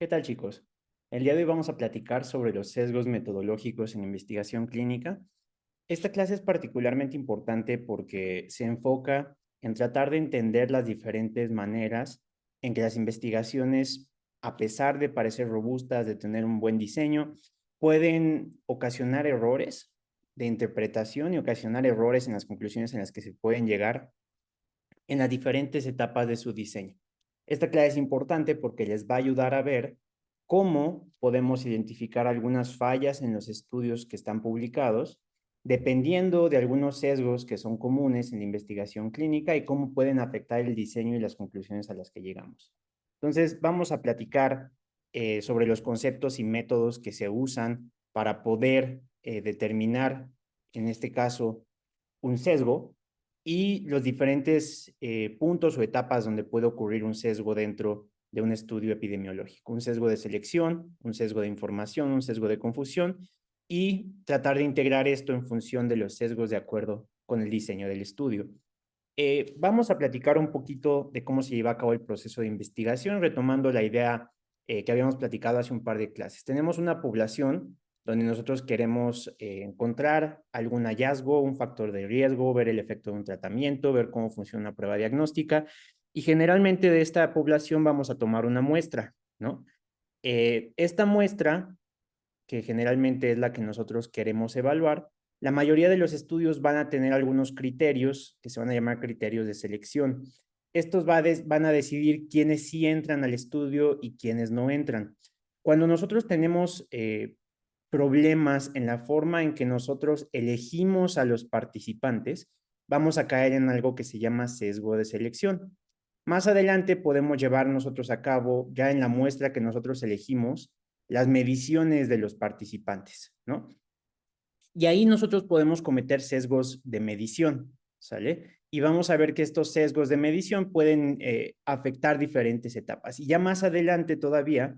¿Qué tal, chicos? El día de hoy vamos a platicar sobre los sesgos metodológicos en investigación clínica. Esta clase es particularmente importante porque se enfoca en tratar de entender las diferentes maneras en que las investigaciones, a pesar de parecer robustas, de tener un buen diseño, pueden ocasionar errores de interpretación y ocasionar errores en las conclusiones en las que se pueden llegar en las diferentes etapas de su diseño. Esta clase es importante porque les va a ayudar a ver cómo podemos identificar algunas fallas en los estudios que están publicados, dependiendo de algunos sesgos que son comunes en la investigación clínica y cómo pueden afectar el diseño y las conclusiones a las que llegamos. Entonces, vamos a platicar sobre los conceptos y métodos que se usan para poder determinar, en este caso, un sesgo y los diferentes puntos o etapas donde puede ocurrir un sesgo dentro de un estudio epidemiológico. Un sesgo de selección, un sesgo de información, un sesgo de confusión y tratar de integrar esto en función de los sesgos de acuerdo con el diseño del estudio. Vamos a platicar un poquito de cómo se lleva a cabo el proceso de investigación, retomando la idea que habíamos platicado hace un par de clases. Tenemos una población donde nosotros queremos encontrar algún hallazgo, un factor de riesgo, ver el efecto de un tratamiento, ver cómo funciona una prueba diagnóstica, y generalmente de esta población vamos a tomar una muestra, ¿no? Esta muestra, que generalmente es la que nosotros queremos evaluar, la mayoría de los estudios van a tener algunos criterios que se van a llamar criterios de selección. Estos van a decidir quiénes sí entran al estudio y quiénes no entran. Cuando nosotros tenemos problemas en la forma en que nosotros elegimos a los participantes, vamos a caer en algo que se llama sesgo de selección. Más adelante podemos llevar nosotros a cabo, ya en la muestra que nosotros elegimos, las mediciones de los participantes, ¿no? Y ahí nosotros podemos cometer sesgos de medición, ¿sale? Y vamos a ver que estos sesgos de medición pueden afectar diferentes etapas. Y ya más adelante todavía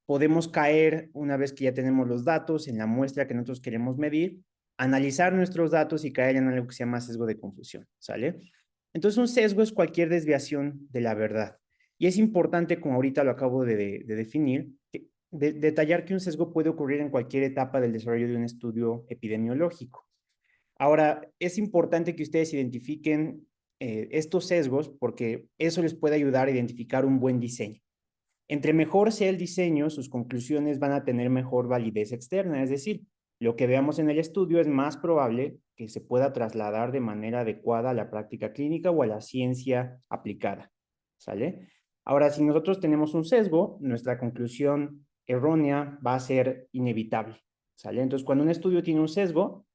podemos caer, una vez que ya tenemos los datos en la muestra que nosotros queremos medir, analizar nuestros datos y caer en algo que se llama sesgo de confusión, ¿sale? Entonces un sesgo es cualquier desviación de la verdad. Y es importante, como ahorita lo acabo de definir, detallar que un sesgo puede ocurrir en cualquier etapa del desarrollo de un estudio epidemiológico. Ahora, es importante que ustedes identifiquen estos sesgos porque eso les puede ayudar a identificar un buen diseño. Entre mejor sea el diseño, sus conclusiones van a tener mejor validez externa, es decir, lo que veamos en el estudio es más probable que se pueda trasladar de manera adecuada a la práctica clínica o a la ciencia aplicada, ¿sale? Ahora, si nosotros tenemos un sesgo, nuestra conclusión errónea va a ser inevitable, ¿sale? Entonces, cuando un estudio tiene un sesgo,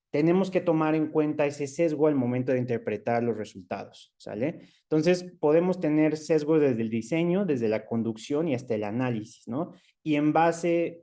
tenemos que tomar en cuenta ese sesgo al momento de interpretar los resultados, ¿sale? Entonces, podemos tener sesgos desde el diseño, desde la conducción y hasta el análisis, ¿no? Y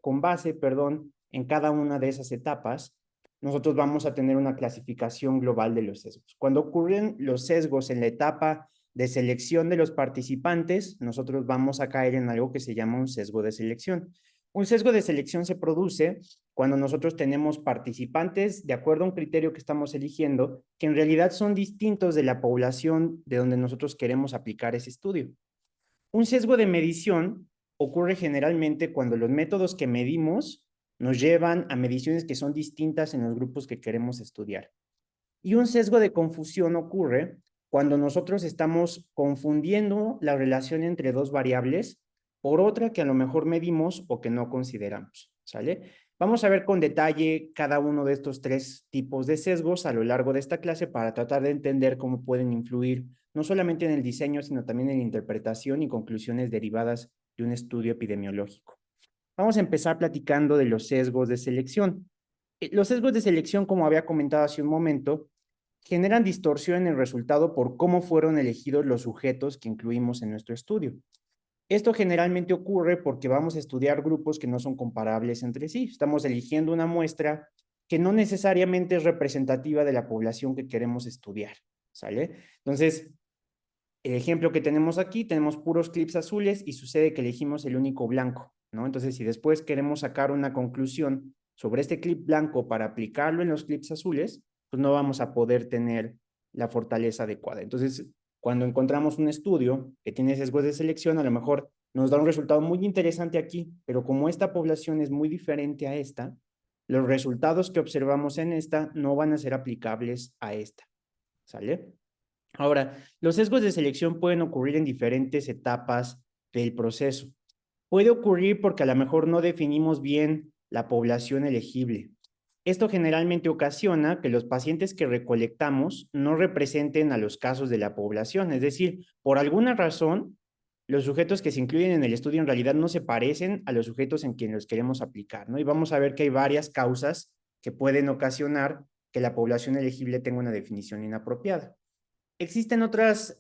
con base, perdón, en cada una de esas etapas, nosotros vamos a tener una clasificación global de los sesgos. Cuando ocurren los sesgos en la etapa de selección de los participantes, nosotros vamos a caer en algo que se llama un sesgo de selección. Un sesgo de selección se produce cuando nosotros tenemos participantes de acuerdo a un criterio que estamos eligiendo, que en realidad son distintos de la población de donde nosotros queremos aplicar ese estudio. Un sesgo de medición ocurre generalmente cuando los métodos que medimos nos llevan a mediciones que son distintas en los grupos que queremos estudiar. Y un sesgo de confusión ocurre cuando nosotros estamos confundiendo la relación entre dos variables por otra que a lo mejor medimos o que no consideramos, ¿sale? Vamos a ver con detalle cada uno de estos tres tipos de sesgos a lo largo de esta clase para tratar de entender cómo pueden influir no solamente en el diseño, sino también en la interpretación y conclusiones derivadas de un estudio epidemiológico. Vamos a empezar platicando de los sesgos de selección. Los sesgos de selección, como había comentado hace un momento, generan distorsión en el resultado por cómo fueron elegidos los sujetos que incluimos en nuestro estudio. Esto generalmente ocurre porque vamos a estudiar grupos que no son comparables entre sí. Estamos eligiendo una muestra que no necesariamente es representativa de la población que queremos estudiar, ¿sale? Entonces, el ejemplo que tenemos aquí, tenemos puros clips azules y sucede que elegimos el único blanco, ¿no? Entonces, si después queremos sacar una conclusión sobre este clip blanco para aplicarlo en los clips azules, pues no vamos a poder tener la fortaleza adecuada. Entonces, cuando encontramos un estudio que tiene sesgos de selección, a lo mejor nos da un resultado muy interesante aquí, pero como esta población es muy diferente a esta, los resultados que observamos en esta no van a ser aplicables a esta, ¿sale? Ahora, los sesgos de selección pueden ocurrir en diferentes etapas del proceso. Puede ocurrir porque a lo mejor no definimos bien la población elegible. Esto generalmente ocasiona que los pacientes que recolectamos no representen a los casos de la población, es decir, por alguna razón, los sujetos que se incluyen en el estudio en realidad no se parecen a los sujetos en quienes los queremos aplicar, ¿no? Y vamos a ver que hay varias causas que pueden ocasionar que la población elegible tenga una definición inapropiada. Existen otros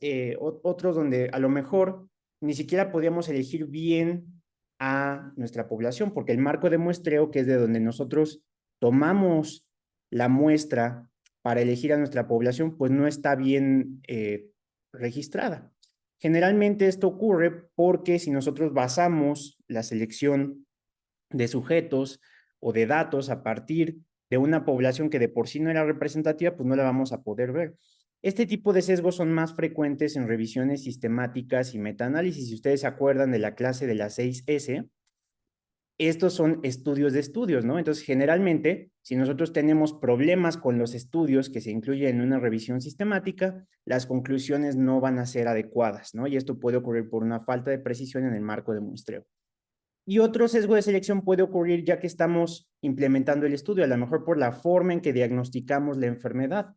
donde a lo mejor ni siquiera podíamos elegir bien a nuestra población, porque el marco de muestreo, que es de donde nosotros tomamos la muestra para elegir a nuestra población, pues no está bien registrada. Generalmente esto ocurre porque si nosotros basamos la selección de sujetos o de datos a partir de una población que de por sí no era representativa, pues no la vamos a poder ver. Este tipo de sesgos son más frecuentes en revisiones sistemáticas y metaanálisis. Si ustedes se acuerdan de la clase de las 6S, estos son estudios de estudios, ¿no? Entonces, generalmente, si nosotros tenemos problemas con los estudios que se incluyen en una revisión sistemática, las conclusiones no van a ser adecuadas, ¿no? Y esto puede ocurrir por una falta de precisión en el marco de muestreo. Y otro sesgo de selección puede ocurrir ya que estamos implementando el estudio, a lo mejor por la forma en que diagnosticamos la enfermedad,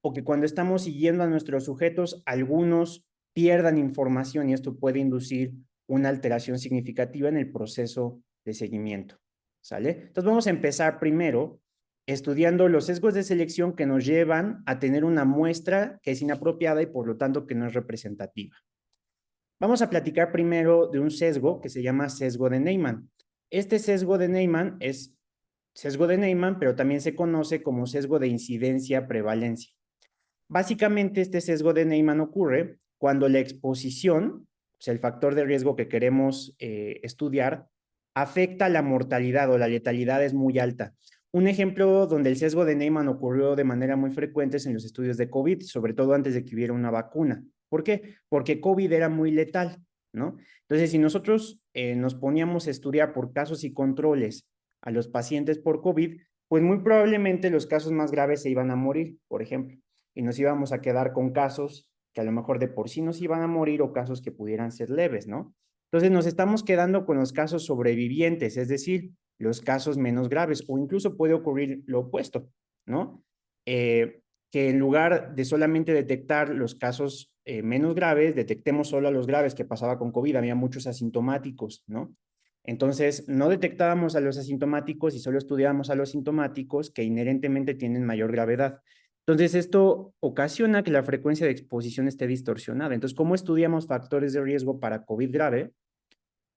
o que cuando estamos siguiendo a nuestros sujetos, algunos pierdan información y esto puede inducir una alteración significativa en el proceso de seguimiento, ¿sale? Entonces vamos a empezar primero estudiando los sesgos de selección que nos llevan a tener una muestra que es inapropiada y por lo tanto que no es representativa. Vamos a platicar primero de un sesgo que se llama sesgo de Neyman. Este sesgo de Neyman es sesgo de Neyman, pero también se conoce como sesgo de incidencia-prevalencia. Básicamente, este sesgo de Neyman ocurre cuando la exposición, o sea, el factor de riesgo que queremos estudiar, afecta la mortalidad o la letalidad es muy alta. Un ejemplo donde el sesgo de Neyman ocurrió de manera muy frecuente es en los estudios de COVID, sobre todo antes de que hubiera una vacuna. ¿Por qué? Porque COVID era muy letal, ¿no? Entonces, si nosotros nos poníamos a estudiar por casos y controles a los pacientes por COVID, pues muy probablemente los casos más graves se iban a morir, por ejemplo, y nos íbamos a quedar con casos que a lo mejor de por sí nos iban a morir o casos que pudieran ser leves, ¿no? Entonces nos estamos quedando con los casos sobrevivientes, es decir, los casos menos graves, o incluso puede ocurrir lo opuesto, ¿no? Que en lugar de solamente detectar los casos menos graves, detectemos solo a los graves, que pasaba con COVID, había muchos asintomáticos, ¿no? Entonces, no detectábamos a los asintomáticos y solo estudiábamos a los sintomáticos que inherentemente tienen mayor gravedad. Entonces, esto ocasiona que la frecuencia de exposición esté distorsionada. Entonces, ¿cómo estudiamos factores de riesgo para COVID grave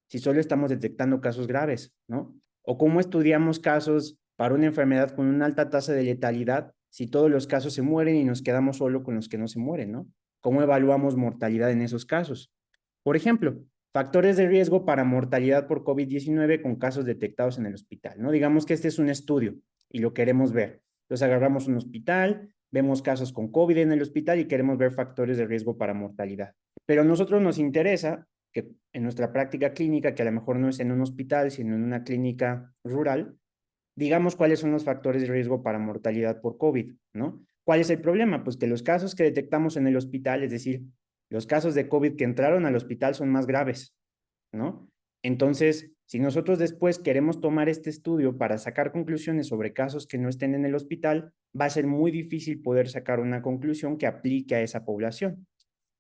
si solo estamos detectando casos graves, ¿no? O cómo estudiamos casos para una enfermedad con una alta tasa de letalidad si todos los casos se mueren y nos quedamos solo con los que no se mueren, ¿no? ¿Cómo evaluamos mortalidad en esos casos? Por ejemplo, factores de riesgo para mortalidad por COVID-19 con casos detectados en el hospital, ¿no? Digamos que este es un estudio y lo queremos ver. Entonces agarramos un hospital, vemos casos con COVID en el hospital y queremos ver factores de riesgo para mortalidad. Pero a nosotros nos interesa que en nuestra práctica clínica, que a lo mejor no es en un hospital, sino en una clínica rural, digamos cuáles son los factores de riesgo para mortalidad por COVID, ¿no? ¿Cuál es el problema? Pues que los casos que detectamos en el hospital, es decir, los casos de COVID que entraron al hospital son más graves, ¿no? Entonces, si nosotros después queremos tomar este estudio para sacar conclusiones sobre casos que no estén en el hospital, va a ser muy difícil poder sacar una conclusión que aplique a esa población.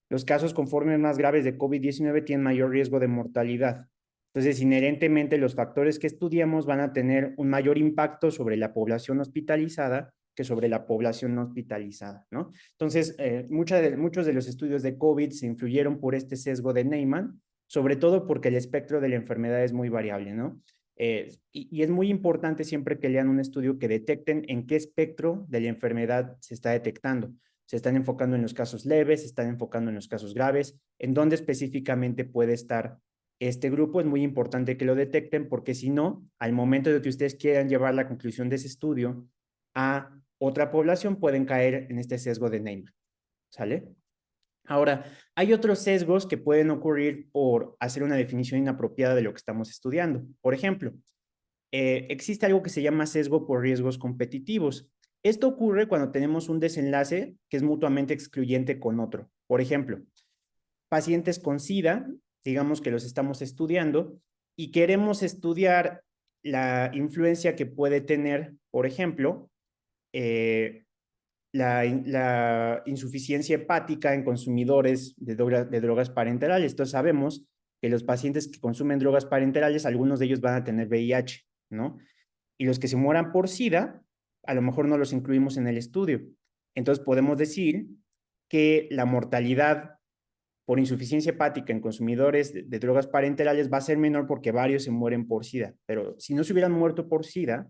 Los casos con formas más graves de COVID-19 tienen mayor riesgo de mortalidad. Entonces, inherentemente, los factores que estudiamos van a tener un mayor impacto sobre la población hospitalizada que sobre la población no hospitalizada, ¿no? Entonces, muchos de los estudios de COVID se influyeron por este sesgo de Neyman, sobre todo porque el espectro de la enfermedad es muy variable, ¿no? Y es muy importante siempre que lean un estudio que detecten en qué espectro de la enfermedad se está detectando. Se están enfocando en los casos leves, se están enfocando en los casos graves, en dónde específicamente puede estar este grupo. Es muy importante que lo detecten porque si no, al momento de que ustedes quieran llevar la conclusión de ese estudio a otra población, pueden caer en este sesgo de Neyman, ¿sale? Ahora, hay otros sesgos que pueden ocurrir por hacer una definición inapropiada de lo que estamos estudiando. Por ejemplo, existe algo que se llama sesgo por riesgos competitivos. Esto ocurre cuando tenemos un desenlace que es mutuamente excluyente con otro. Por ejemplo, pacientes con SIDA, digamos que los estamos estudiando y queremos estudiar la influencia que puede tener, por ejemplo, eh, la insuficiencia hepática en consumidores de drogas parenterales. Entonces sabemos que los pacientes que consumen drogas parenterales, algunos de ellos van a tener VIH, ¿no? Y los que se mueran por SIDA, a lo mejor no los incluimos en el estudio. Entonces podemos decir que la mortalidad por insuficiencia hepática en consumidores de drogas parenterales va a ser menor porque varios se mueren por SIDA. Pero si no se hubieran muerto por SIDA,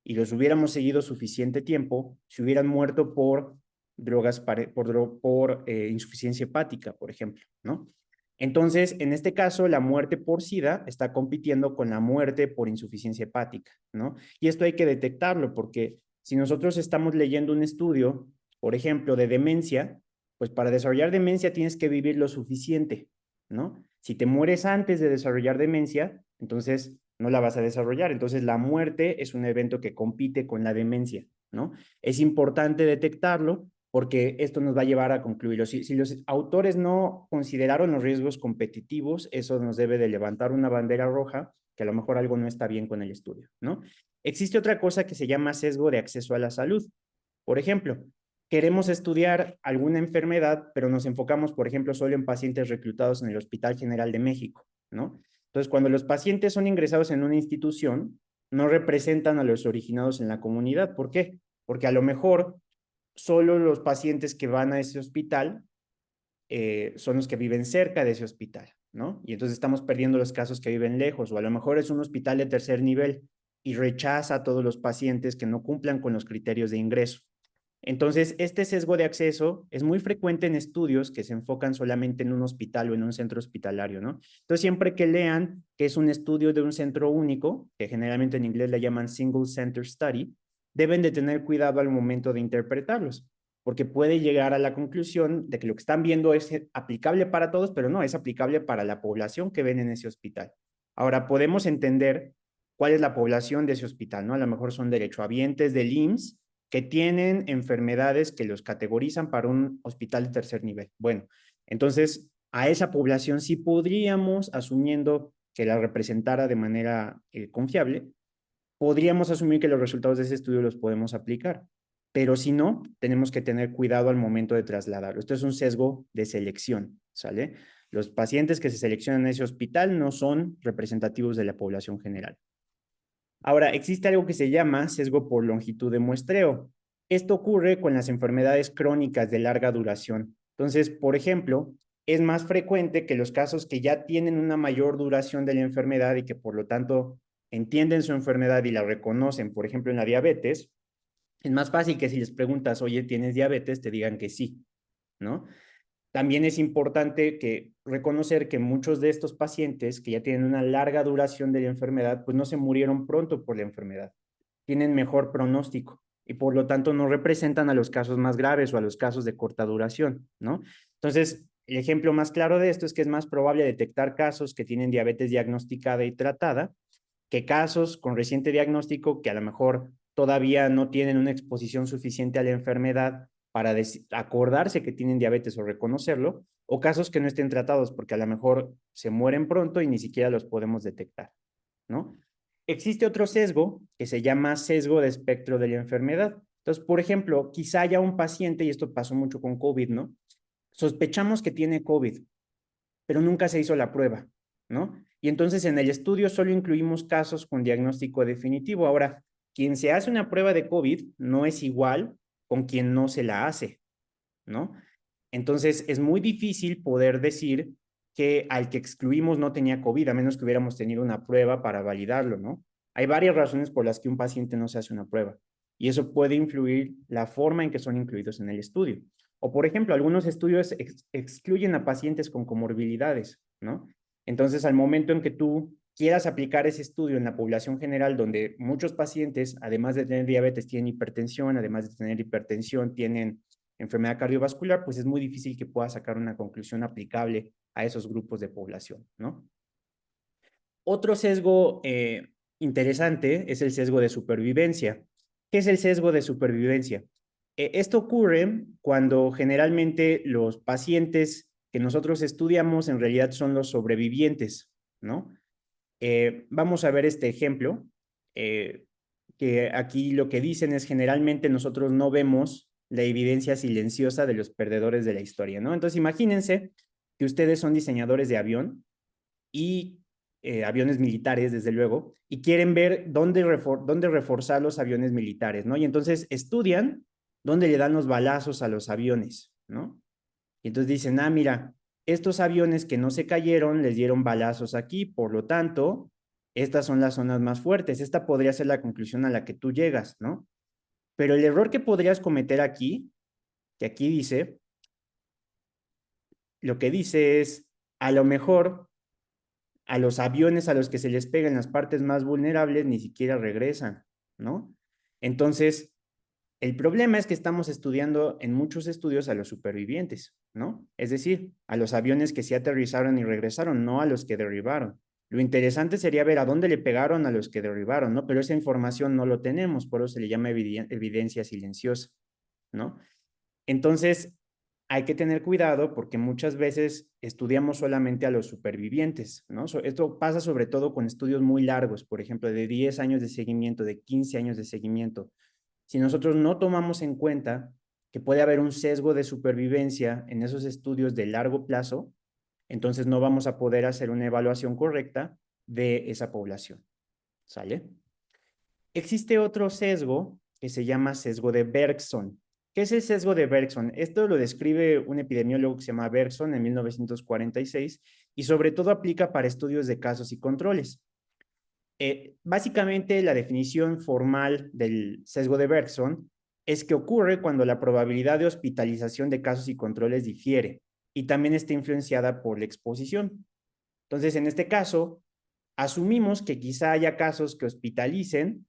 y los hubiéramos seguido suficiente tiempo, se hubieran muerto por drogas, por insuficiencia hepática, por ejemplo, ¿no? Entonces, en este caso, la muerte por SIDA está compitiendo con la muerte por insuficiencia hepática, ¿no? Y esto hay que detectarlo porque si nosotros estamos leyendo un estudio, por ejemplo, de demencia, pues para desarrollar demencia tienes que vivir lo suficiente, ¿no? Si te mueres antes de desarrollar demencia, entonces no la vas a desarrollar. Entonces, la muerte es un evento que compite con la demencia, ¿no? Es importante detectarlo porque esto nos va a llevar a concluirlo. Si los autores no consideraron los riesgos competitivos, eso nos debe de levantar una bandera roja que a lo mejor algo no está bien con el estudio, ¿no? Existe otra cosa que se llama sesgo de acceso a la salud. Por ejemplo, queremos estudiar alguna enfermedad, pero nos enfocamos, por ejemplo, solo en pacientes reclutados en el Hospital General de México, ¿no? Entonces, cuando los pacientes son ingresados en una institución, no representan a los originados en la comunidad. ¿Por qué? Porque a lo mejor solo los pacientes que van a ese hospital son los que viven cerca de ese hospital, ¿no? Y entonces estamos perdiendo los casos que viven lejos, o a lo mejor es un hospital de tercer nivel y rechaza a todos los pacientes que no cumplan con los criterios de ingreso. Entonces, este sesgo de acceso es muy frecuente en estudios que se enfocan solamente en un hospital o en un centro hospitalario, ¿no? Entonces, siempre que lean que es un estudio de un centro único, que generalmente en inglés le llaman single center study, deben de tener cuidado al momento de interpretarlos, porque puede llegar a la conclusión de que lo que están viendo es aplicable para todos, pero no, es aplicable para la población que ven en ese hospital. Ahora, podemos entender cuál es la población de ese hospital, ¿no? A lo mejor son derechohabientes del IMSS que tienen enfermedades que los categorizan para un hospital de tercer nivel. Bueno, entonces a esa población sí podríamos, asumiendo que la representara de manera confiable, podríamos asumir que los resultados de ese estudio los podemos aplicar. Pero si no, tenemos que tener cuidado al momento de trasladarlo. Esto es un sesgo de selección, ¿sale? Los pacientes que se seleccionan en ese hospital no son representativos de la población general. Ahora, existe algo que se llama sesgo por longitud de muestreo. Esto ocurre con las enfermedades crónicas de larga duración. Entonces, por ejemplo, es más frecuente que los casos que ya tienen una mayor duración de la enfermedad y que por lo tanto entienden su enfermedad y la reconocen, por ejemplo, en la diabetes, es más fácil que si les preguntas, oye, ¿tienes diabetes? Te digan que sí, ¿no? También es importante que reconocer que muchos de estos pacientes que ya tienen una larga duración de la enfermedad, pues no se murieron pronto por la enfermedad, tienen mejor pronóstico y por lo tanto no representan a los casos más graves o a los casos de corta duración, ¿no? Entonces, el ejemplo más claro de esto es que es más probable detectar casos que tienen diabetes diagnosticada y tratada que casos con reciente diagnóstico que a lo mejor todavía no tienen una exposición suficiente a la enfermedad para acordarse que tienen diabetes o reconocerlo, o casos que no estén tratados porque a lo mejor se mueren pronto y ni siquiera los podemos detectar, ¿no? Existe otro sesgo que se llama sesgo de espectro de la enfermedad. Entonces, por ejemplo, quizá haya un paciente, y esto pasó mucho con COVID, ¿no? Sospechamos que tiene COVID, pero nunca se hizo la prueba, ¿no? Y entonces en el estudio solo incluimos casos con diagnóstico definitivo. Ahora, quien se hace una prueba de COVID no es igual con quien no se la hace, ¿no? Entonces es muy difícil poder decir que al que excluimos no tenía COVID, a menos que hubiéramos tenido una prueba para validarlo, ¿no? Hay varias razones por las que un paciente no se hace una prueba y eso puede influir la forma en que son incluidos en el estudio. O, por ejemplo, algunos estudios excluyen a pacientes con comorbilidades, ¿no? Entonces, al momento en que tú quieras aplicar ese estudio en la población general, donde muchos pacientes, además de tener diabetes, tienen hipertensión, además de tener hipertensión, tienen enfermedad cardiovascular, pues es muy difícil que pueda sacar una conclusión aplicable a esos grupos de población, ¿no? Otro sesgo interesante es el sesgo de supervivencia. ¿Qué es el sesgo de supervivencia? Esto ocurre cuando generalmente los pacientes que nosotros estudiamos en realidad son los sobrevivientes, ¿no? Vamos a ver este ejemplo, que aquí lo que dicen es generalmente nosotros no vemos la evidencia silenciosa de los perdedores de la historia, ¿no? Entonces imagínense que ustedes son diseñadores de avión y aviones militares, desde luego, y quieren ver dónde reforzar los aviones militares, ¿no? Y entonces estudian dónde le dan los balazos a los aviones, ¿no? Y entonces dicen, ah, mira, estos aviones que no se cayeron les dieron balazos aquí, por lo tanto, estas son las zonas más fuertes. Esta podría ser la conclusión a la que tú llegas, ¿no? Pero el error que podrías cometer aquí, que aquí dice, lo que dice es, a lo mejor a los aviones a los que se les pegan las partes más vulnerables ni siquiera regresan, ¿no? Entonces, el problema es que estamos estudiando en muchos estudios a los supervivientes, ¿no? Es decir, a los aviones que sí aterrizaron y regresaron, no a los que derribaron. Lo interesante sería ver a dónde le pegaron a los que derribaron, ¿no? Pero esa información no lo tenemos, por eso se le llama evidencia silenciosa, ¿no? Entonces, hay que tener cuidado porque muchas veces estudiamos solamente a los supervivientes, ¿no? Esto pasa sobre todo con estudios muy largos, por ejemplo, de 10 años de seguimiento, de 15 años de seguimiento. Si nosotros no tomamos en cuenta que puede haber un sesgo de supervivencia en esos estudios de largo plazo, entonces no vamos a poder hacer una evaluación correcta de esa población, ¿sale? Existe otro sesgo que se llama sesgo de Bergson. ¿Qué es el sesgo de Bergson? Esto lo describe un epidemiólogo que se llama Bergson en 1946 y sobre todo aplica para estudios de casos y controles. Básicamente, la definición formal del sesgo de Bergson es que ocurre cuando la probabilidad de hospitalización de casos y controles difiere y también está influenciada por la exposición. Entonces, en este caso, asumimos que quizá haya casos que hospitalicen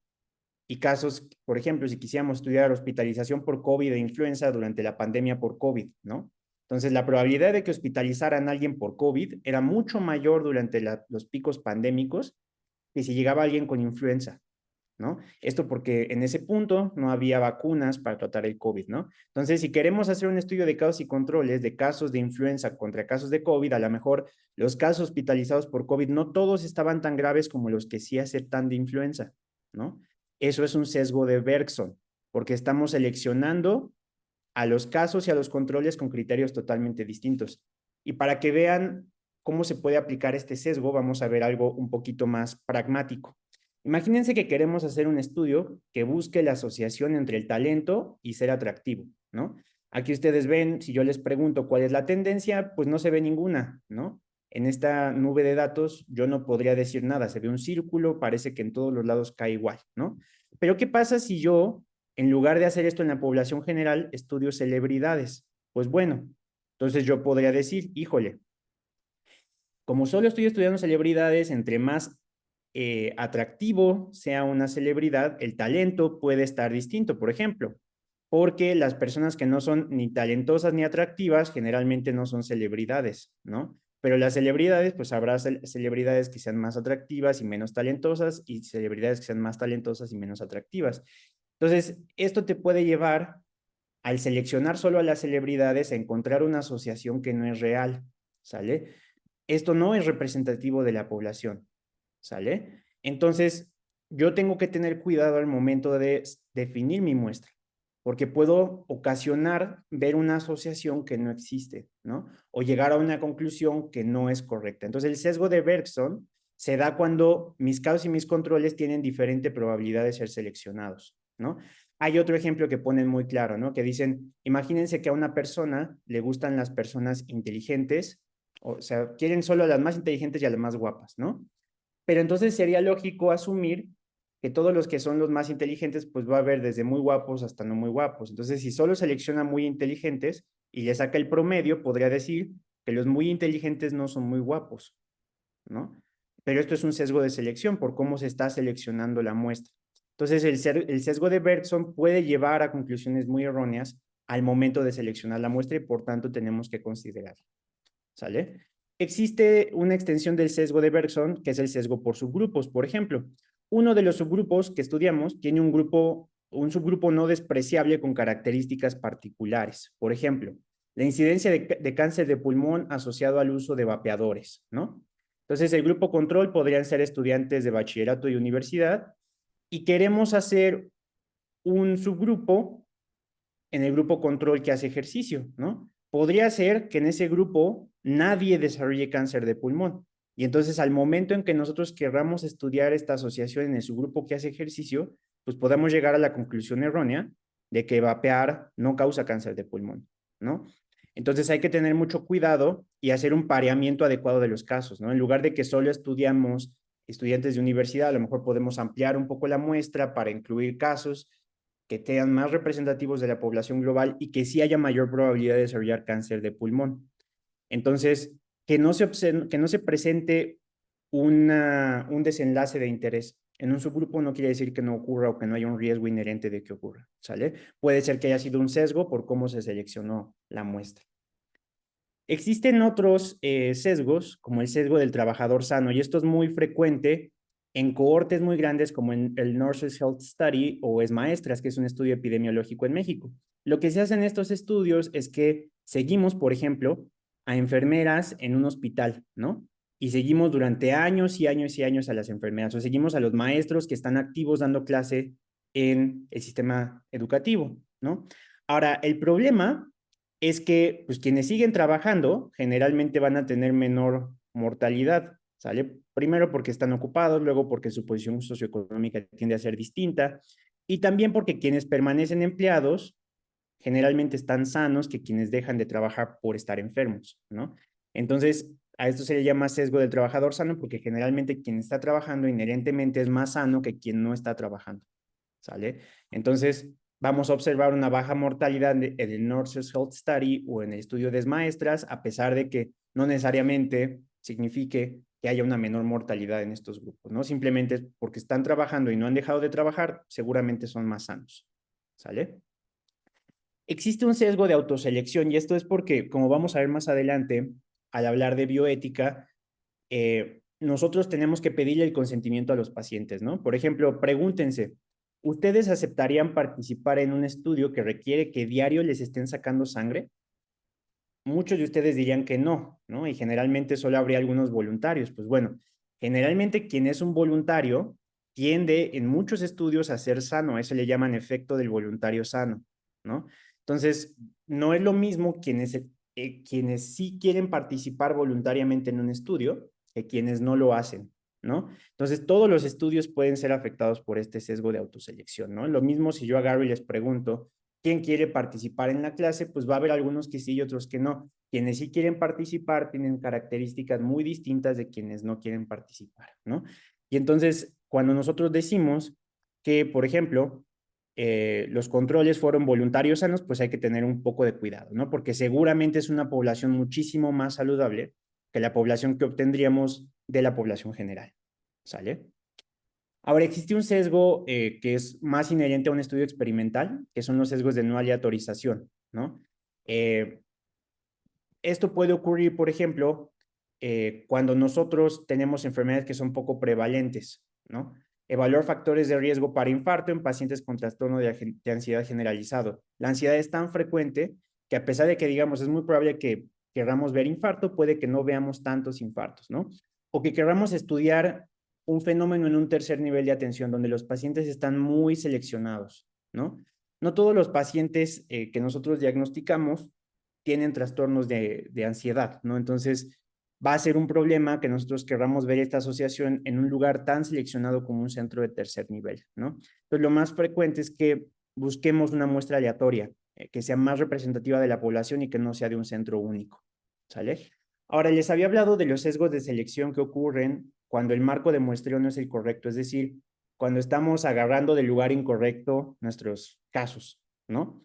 y casos, por ejemplo, si quisiéramos estudiar hospitalización por COVID e influenza durante la pandemia por COVID, ¿no? Entonces, la probabilidad de que hospitalizaran a alguien por COVID era mucho mayor durante los picos pandémicos que si llegaba alguien con influenza, ¿no? Esto porque en ese punto no había vacunas para tratar el COVID, ¿no? Entonces, si queremos hacer un estudio de casos y controles de casos de influenza contra casos de COVID, a lo mejor los casos hospitalizados por COVID no todos estaban tan graves como los que sí aceptan de influenza, ¿no? Eso es un sesgo de Bergson, porque estamos seleccionando a los casos y a los controles con criterios totalmente distintos. Y para que vean cómo se puede aplicar este sesgo, vamos a ver algo un poquito más pragmático. Imagínense que queremos hacer un estudio que busque la asociación entre el talento y ser atractivo, ¿no? Aquí ustedes ven, si yo les pregunto cuál es la tendencia, pues no se ve ninguna, ¿no? En esta nube de datos yo no podría decir nada, se ve un círculo, parece que en todos los lados cae igual, ¿no? Pero ¿qué pasa si yo, en lugar de hacer esto en la población general, estudio celebridades? Pues bueno, entonces yo podría decir, híjole, como solo estoy estudiando celebridades, entre más atractivo sea una celebridad, el talento puede estar distinto, por ejemplo, porque las personas que no son ni talentosas ni atractivas generalmente no son celebridades, ¿no? Pero las celebridades, pues habrá celebridades que sean más atractivas y menos talentosas y celebridades que sean más talentosas y menos atractivas. Entonces, esto te puede llevar al seleccionar solo a las celebridades a encontrar una asociación que no es real, ¿sale? Esto no es representativo de la población, ¿sale? Entonces, yo tengo que tener cuidado al momento de definir mi muestra, porque puedo ocasionar ver una asociación que no existe, ¿no? O llegar a una conclusión que no es correcta. Entonces, el sesgo de Bergson se da cuando mis casos y mis controles tienen diferente probabilidad de ser seleccionados, ¿no? Hay otro ejemplo que ponen muy claro, ¿no? Que dicen, imagínense que a una persona le gustan las personas inteligentes, o sea, quieren solo a las más inteligentes y a las más guapas, ¿no? Pero entonces sería lógico asumir que todos los que son los más inteligentes, pues va a haber desde muy guapos hasta no muy guapos. Entonces, si solo selecciona muy inteligentes y le saca el promedio, podría decir que los muy inteligentes no son muy guapos, ¿no? Pero esto es un sesgo de selección por cómo se está seleccionando la muestra. Entonces, el sesgo de Bergson puede llevar a conclusiones muy erróneas al momento de seleccionar la muestra y por tanto tenemos que considerarla. ¿Sale? Existe una extensión del sesgo de Bergson, que es el sesgo por subgrupos. Por ejemplo, uno de los subgrupos que estudiamos tiene un subgrupo no despreciable con características particulares. Por ejemplo, la incidencia de cáncer de pulmón asociado al uso de vapeadores, ¿no? Entonces, el grupo control podrían ser estudiantes de bachillerato y universidad, y queremos hacer un subgrupo en el grupo control que hace ejercicio, ¿no? Podría ser que en ese grupo nadie desarrolle cáncer de pulmón. Y entonces al momento en que nosotros querramos estudiar esta asociación en el subgrupo que hace ejercicio, pues podemos llegar a la conclusión errónea de que vapear no causa cáncer de pulmón, ¿no? Entonces hay que tener mucho cuidado y hacer un pareamiento adecuado de los casos, ¿no? En lugar de que solo estudiamos estudiantes de universidad, a lo mejor podemos ampliar un poco la muestra para incluir casos que sean más representativos de la población global y que sí haya mayor probabilidad de desarrollar cáncer de pulmón. Entonces, que no se presente un desenlace de interés en un subgrupo no quiere decir que no ocurra o que no haya un riesgo inherente de que ocurra, ¿sale? Puede ser que haya sido un sesgo por cómo se seleccionó la muestra. Existen otros sesgos, como el sesgo del trabajador sano, y esto es muy frecuente en cohortes muy grandes como en el Nurses Health Study o ESMAESTRAS, que es un estudio epidemiológico en México. Lo que se hace en estos estudios es que seguimos, por ejemplo, a enfermeras en un hospital, ¿no? Y seguimos durante años y años y años a las enfermeras, o seguimos a los maestros que están activos dando clase en el sistema educativo, ¿no? Ahora, el problema es que pues, quienes siguen trabajando generalmente van a tener menor mortalidad, ¿sale? Primero porque están ocupados, luego porque su posición socioeconómica tiende a ser distinta, y también porque quienes permanecen empleados generalmente están sanos que quienes dejan de trabajar por estar enfermos, ¿no? Entonces, a esto se le llama sesgo del trabajador sano porque generalmente quien está trabajando inherentemente es más sano que quien no está trabajando, ¿sale? Entonces, vamos a observar una baja mortalidad en el Nurses Health Study o en el estudio de maestras, a pesar de que no necesariamente signifique que haya una menor mortalidad en estos grupos, ¿no? Simplemente porque están trabajando y no han dejado de trabajar, seguramente son más sanos, ¿sale? Existe un sesgo de autoselección y esto es porque, como vamos a ver más adelante, al hablar de bioética, nosotros tenemos que pedirle el consentimiento a los pacientes, ¿no? Por ejemplo, pregúntense, ¿ustedes aceptarían participar en un estudio que requiere que diario les estén sacando sangre? Muchos de ustedes dirían que no, ¿no? Y generalmente solo habría algunos voluntarios. Pues bueno, generalmente quien es un voluntario tiende en muchos estudios a ser sano, a eso le llaman efecto del voluntario sano, ¿no? Entonces, no es lo mismo quienes sí quieren participar voluntariamente en un estudio que quienes no lo hacen, ¿no? Entonces, todos los estudios pueden ser afectados por este sesgo de autoselección, ¿no? Lo mismo si yo agarro y les pregunto, ¿quién quiere participar en la clase? Pues va a haber algunos que sí y otros que no. Quienes sí quieren participar tienen características muy distintas de quienes no quieren participar, ¿no? Y entonces, cuando nosotros decimos que, por ejemplo, los controles fueron voluntarios sanos, pues hay que tener un poco de cuidado, ¿no? Porque seguramente es una población muchísimo más saludable que la población que obtendríamos de la población general, ¿sale? Ahora, existe un sesgo que es más inherente a un estudio experimental, que son los sesgos de no aleatorización, ¿no? Eh, Esto puede ocurrir, por ejemplo, cuando nosotros tenemos enfermedades que son poco prevalentes, ¿no? Evaluar factores de riesgo para infarto en pacientes con trastorno de ansiedad generalizado. La ansiedad es tan frecuente que a pesar de que digamos es muy probable que queramos ver infarto, puede que no veamos tantos infartos, ¿no? O que queramos estudiar un fenómeno en un tercer nivel de atención donde los pacientes están muy seleccionados, ¿no? No todos los pacientes que nosotros diagnosticamos tienen trastornos de ansiedad, ¿no? Entonces, va a ser un problema que nosotros querramos ver esta asociación en un lugar tan seleccionado como un centro de tercer nivel, ¿no? Entonces, lo más frecuente es que busquemos una muestra aleatoria, que sea más representativa de la población y que no sea de un centro único, ¿sale? Ahora, les había hablado de los sesgos de selección que ocurren cuando el marco de muestreo no es el correcto, es decir, cuando estamos agarrando del lugar incorrecto nuestros casos, ¿no?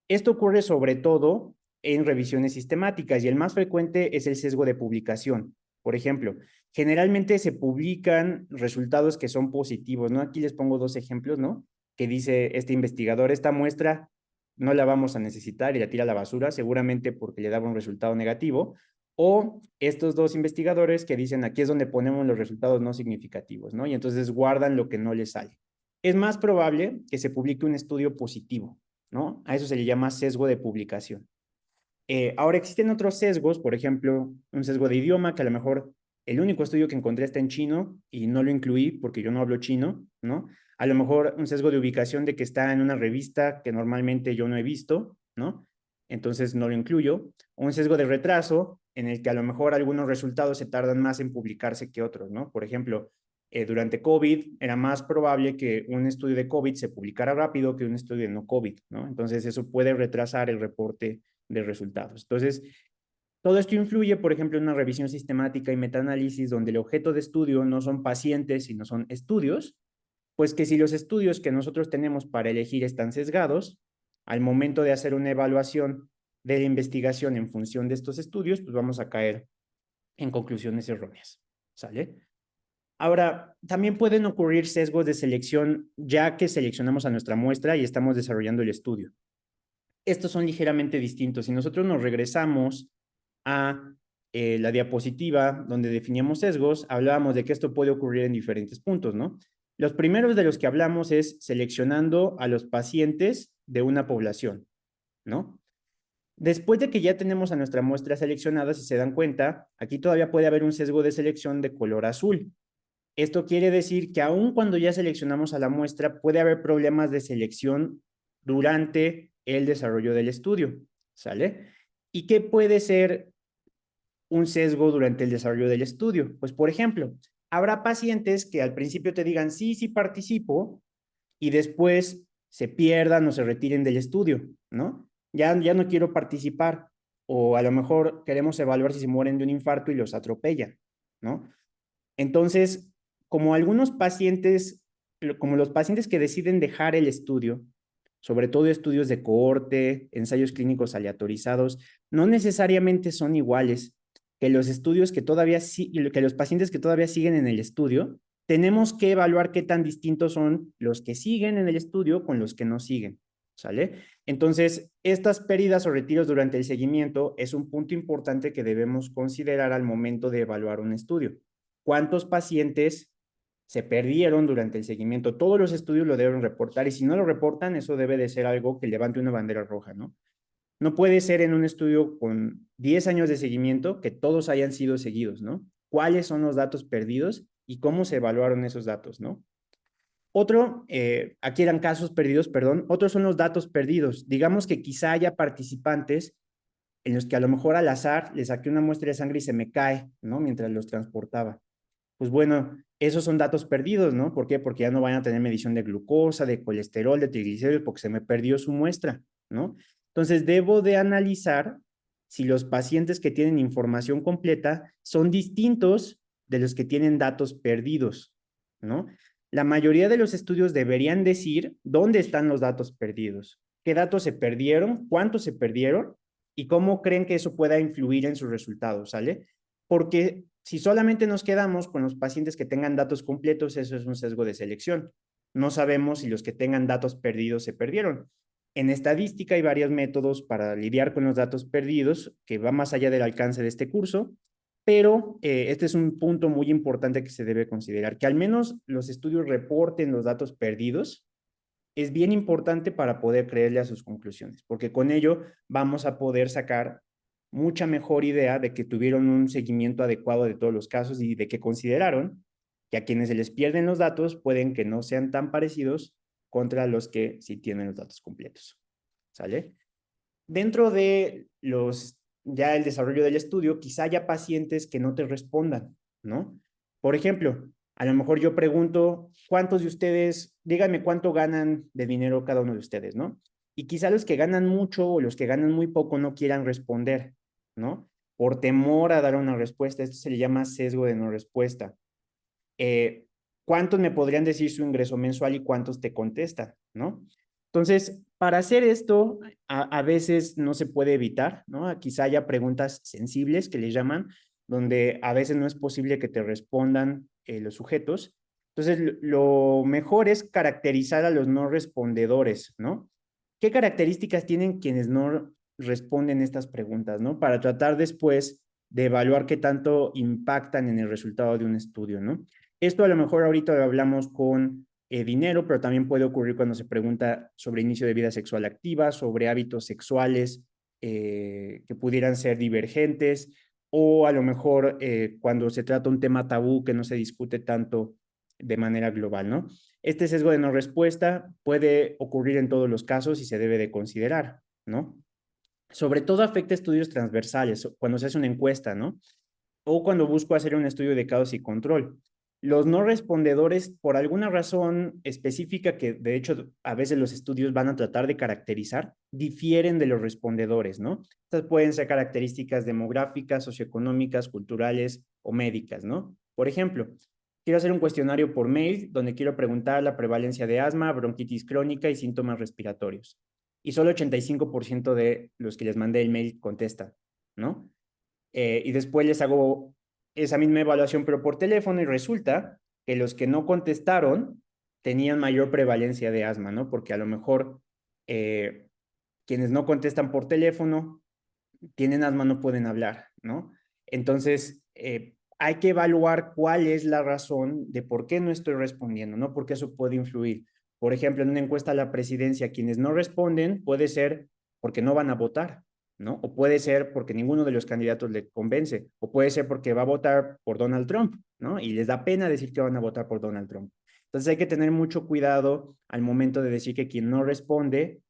Esto ocurre sobre todo en revisiones sistemáticas y el más frecuente es el sesgo de publicación. Por ejemplo, generalmente se publican resultados que son positivos, ¿no? Aquí les pongo dos ejemplos, ¿no? Que dice este investigador, esta muestra no la vamos a necesitar y la tira a la basura, seguramente porque le daba un resultado negativo, o estos dos investigadores que dicen aquí es donde ponemos los resultados no significativos, ¿no? Y entonces guardan lo que no les sale. Es más probable que se publique un estudio positivo, ¿no? A eso se le llama sesgo de publicación. Ahora existen otros sesgos, por ejemplo, un sesgo de idioma, que a lo mejor el único estudio que encontré está en chino y no lo incluí porque yo no hablo chino, ¿no? A lo mejor un sesgo de ubicación de que está en una revista que normalmente yo no he visto, ¿no? Entonces no lo incluyo. O un sesgo de retraso en el que a lo mejor algunos resultados se tardan más en publicarse que otros, ¿no? Por ejemplo, durante COVID era más probable que un estudio de COVID se publicara rápido que un estudio de no COVID, ¿no? Entonces eso puede retrasar el reporte de resultados. Entonces, todo esto influye, por ejemplo, en una revisión sistemática y metaanálisis donde el objeto de estudio no son pacientes, sino son estudios, pues que si los estudios que nosotros tenemos para elegir están sesgados, al momento de hacer una evaluación de la investigación en función de estos estudios, pues vamos a caer en conclusiones erróneas, ¿sale? Ahora, también pueden ocurrir sesgos de selección ya que seleccionamos a nuestra muestra y estamos desarrollando el estudio. Estos son ligeramente distintos. Si nosotros nos regresamos a la diapositiva donde definíamos sesgos, hablábamos de que esto puede ocurrir en diferentes puntos, ¿no? Los primeros de los que hablamos es seleccionando a los pacientes de una población, ¿no? Después de que ya tenemos a nuestra muestra seleccionada, si se dan cuenta, aquí todavía puede haber un sesgo de selección de color azul. Esto quiere decir que aun cuando ya seleccionamos a la muestra, puede haber problemas de selección durante el desarrollo del estudio, ¿sale? ¿Y qué puede ser un sesgo durante el desarrollo del estudio? Pues, por ejemplo, habrá pacientes que al principio te digan, sí, sí participo, y después se pierdan o se retiren del estudio, ¿no? Ya no quiero participar, o a lo mejor queremos evaluar si se mueren de un infarto y los atropellan, ¿no? Entonces, como algunos pacientes, como los pacientes que deciden dejar el estudio, sobre todo estudios de cohorte, ensayos clínicos aleatorizados, no necesariamente son iguales que los estudios que todavía que los pacientes que todavía siguen en el estudio. Tenemos que evaluar qué tan distintos son los que siguen en el estudio con los que no siguen, ¿sale? Entonces, estas pérdidas o retiros durante el seguimiento es un punto importante que debemos considerar al momento de evaluar un estudio. ¿Cuántos pacientes se perdieron durante el seguimiento? Todos los estudios lo deben reportar y si no lo reportan, eso debe de ser algo que levante una bandera roja, ¿no? No puede ser en un estudio con 10 años de seguimiento que todos hayan sido seguidos, ¿no? ¿Cuáles son los datos perdidos y cómo se evaluaron esos datos, ¿no? Otro, aquí eran casos perdidos, perdón, otros son los datos perdidos. Digamos que quizá haya participantes en los que a lo mejor al azar le saqué una muestra de sangre y se me cae, ¿no? Mientras los transportaba. Pues bueno, esos son datos perdidos, ¿no? ¿Por qué? Porque ya no van a tener medición de glucosa, de colesterol, de triglicéridos, porque se me perdió su muestra, ¿no? Entonces, debo de analizar si los pacientes que tienen información completa son distintos de los que tienen datos perdidos, ¿no? La mayoría de los estudios deberían decir dónde están los datos perdidos, qué datos se perdieron, cuántos se perdieron y cómo creen que eso pueda influir en sus resultados, ¿sale? Porque si solamente nos quedamos con los pacientes que tengan datos completos, eso es un sesgo de selección. No sabemos si los que tengan datos perdidos se perdieron. En estadística hay varios métodos para lidiar con los datos perdidos que va más allá del alcance de este curso, pero este es un punto muy importante que se debe considerar, que al menos los estudios reporten los datos perdidos. Es bien importante para poder creerle a sus conclusiones, porque con ello vamos a poder sacar mucha mejor idea de que tuvieron un seguimiento adecuado de todos los casos y de que consideraron que a quienes se les pierden los datos pueden que no sean tan parecidos contra los que sí tienen los datos completos. ¿Sale? Dentro de ya el desarrollo del estudio, quizá haya pacientes que no te respondan, ¿no? Por ejemplo, a lo mejor yo pregunto, ¿cuántos de ustedes, díganme cuánto ganan de dinero cada uno de ustedes, ¿no? Y quizá los que ganan mucho o los que ganan muy poco no quieran responder, ¿no? Por temor a dar una respuesta. Esto se le llama sesgo de no respuesta. Eh, ¿Cuántos me podrían decir su ingreso mensual y cuántos te contestan, ¿no? Entonces, para hacer esto, a veces no se puede evitar, ¿no? Quizá haya preguntas sensibles que le llaman, donde a veces no es posible que te respondan los sujetos. Entonces, lo mejor es caracterizar a los no respondedores, ¿no? ¿Qué características tienen quienes no responden estas preguntas, ¿no? Para tratar después de evaluar qué tanto impactan en el resultado de un estudio, ¿no? Esto a lo mejor ahorita lo hablamos con dinero, pero también puede ocurrir cuando se pregunta sobre inicio de vida sexual activa, sobre hábitos sexuales que pudieran ser divergentes, o a lo mejor cuando se trata un tema tabú que no se discute tanto de manera global, ¿no? Este sesgo de no respuesta puede ocurrir en todos los casos y se debe de considerar, ¿no? Sobre todo afecta estudios transversales, cuando se hace una encuesta, ¿no? O cuando busco hacer un estudio de casos y control. Los no respondedores, por alguna razón específica que de hecho a veces los estudios van a tratar de caracterizar, difieren de los respondedores, ¿no? Estas pueden ser características demográficas, socioeconómicas, culturales o médicas, ¿no? Por ejemplo, quiero hacer un cuestionario por mail donde quiero preguntar la prevalencia de asma, bronquitis crónica y síntomas respiratorios. Y solo 85% de los que les mandé el mail contestan, ¿no? Y después les hago esa misma evaluación, pero por teléfono, y resulta que los que no contestaron tenían mayor prevalencia de asma, ¿no? Porque a lo mejor quienes no contestan por teléfono tienen asma, no pueden hablar, ¿no? Entonces, hay que evaluar cuál es la razón de por qué no estoy respondiendo, ¿no? Porque eso puede influir. Por ejemplo, en una encuesta a la presidencia, quienes no responden puede ser porque no van a votar, ¿no? O puede ser porque ninguno de los candidatos le convence, o puede ser porque va a votar por Donald Trump, ¿no? Y les da pena decir que van a votar por Donald Trump. Entonces hay que tener mucho cuidado al momento de decir que quien no responde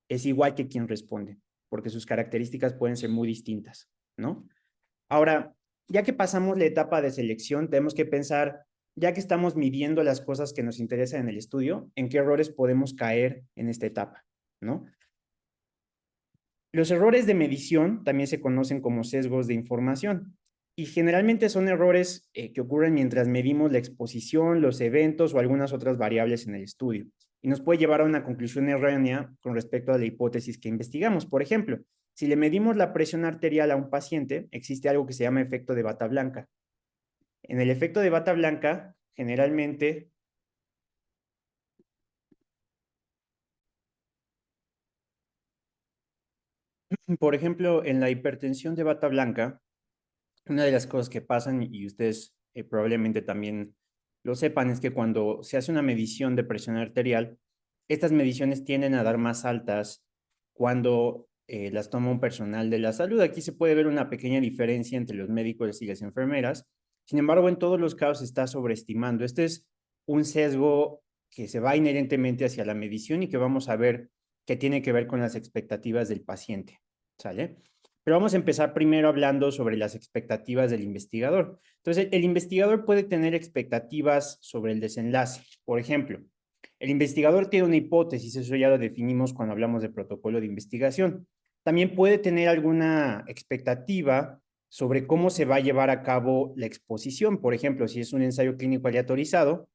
es igual que quien responde, porque sus características pueden ser muy distintas, ¿no? Ahora, ya que pasamos la etapa de selección, tenemos que pensar, ya que estamos midiendo las cosas que nos interesan en el estudio, en qué errores podemos caer en esta etapa, ¿no? Los errores de medición también se conocen como sesgos de información y generalmente son errores que ocurren mientras medimos la exposición, los eventos o algunas otras variables en el estudio y nos puede llevar a una conclusión errónea con respecto a la hipótesis que investigamos. Por ejemplo, si le medimos la presión arterial a un paciente, existe algo que se llama efecto de bata blanca. En el efecto de bata blanca, generalmente, por ejemplo, en la hipertensión de bata blanca, una de las cosas que pasan, y ustedes probablemente también lo sepan, es que cuando se hace una medición de presión arterial, estas mediciones tienden a dar más altas cuando las toma un personal de la salud. Aquí se puede ver una pequeña diferencia entre los médicos y las enfermeras. Sin embargo, en todos los casos se está sobreestimando. Este es un sesgo que se va inherentemente hacia la medición y que vamos a ver que tiene que ver con las expectativas del paciente. ¿Sale? Pero vamos a empezar primero hablando sobre las expectativas del investigador. Entonces, el investigador puede tener expectativas sobre el desenlace. Por ejemplo, el investigador tiene una hipótesis, eso ya lo definimos cuando hablamos de protocolo de investigación. También puede tener alguna expectativa sobre cómo se va a llevar a cabo la exposición. Por ejemplo, si es un ensayo clínico aleatorizado,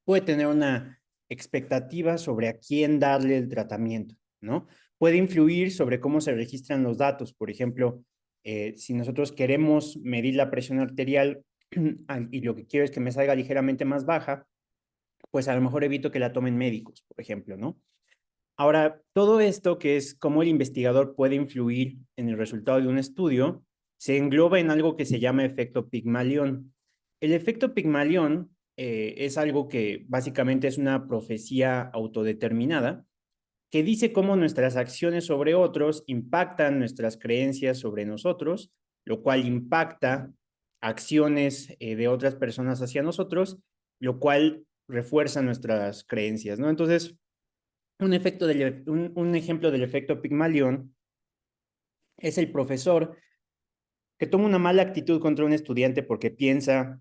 puede tener una expectativa sobre a quién darle el tratamiento, ¿no? Puede influir sobre cómo se registran los datos. Por ejemplo, si nosotros queremos medir la presión arterial y lo que quiero es que me salga ligeramente más baja, pues a lo mejor evito que la tomen médicos, por ejemplo, ¿no? Ahora, todo esto que es cómo el investigador puede influir en el resultado de un estudio, se engloba en algo que se llama efecto Pigmalión. El efecto Pigmalión es algo que básicamente es una profecía autodeterminada que dice cómo nuestras acciones sobre otros impactan nuestras creencias sobre nosotros, lo cual impacta acciones de otras personas hacia nosotros, lo cual refuerza nuestras creencias, ¿no? Entonces, un ejemplo del efecto Pigmalión es el profesor que toma una mala actitud contra un estudiante porque piensa